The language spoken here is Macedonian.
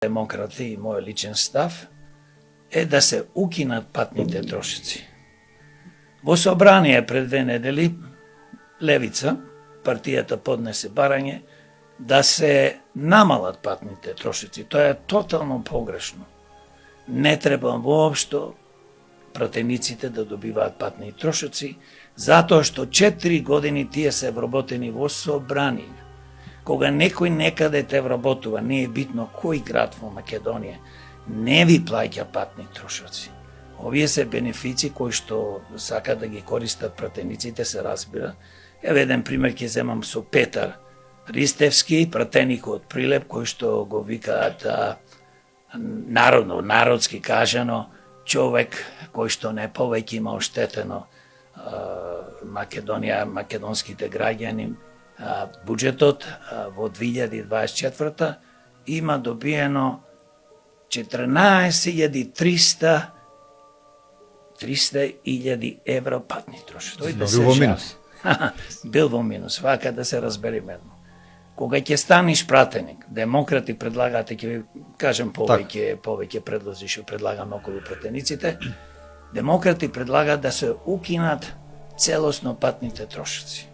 демократи и мој личен став е да се укинат патните трошици. Во собрание пред 2 недели Левица, партијата поднесе барање да се намалат патните трошици. Тоа е тотално погрешно. Не треба воопшто пратениците да добиваат патни трошици, затоа што 4 години тие се вработени во собрание. Кога некој некаде те вработува, не е битно кој град во Македонија, не ви плаќа патни трошоци. Овие се бенефици кои што сака да ги користат пратениците, се разбира. Еве еден пример ќе земам со Петар Ристевски, пратеник од Прилеп, кој што го викаат народски кажано, човек кој што не повеќе има оштетено Македонија, македонските граѓани, буџетот во 2024 има добиено 14.300 евро патни трошоци. Тој да се во минус. Бил во минус, вака да се разбереме едно. Кога ќе станеш пратеник, демократи предлагаат, ќе ви кажем повеќе предлози што предлагаме околу пратениците, демократи предлагаат да се укинат целосно патните трошоци.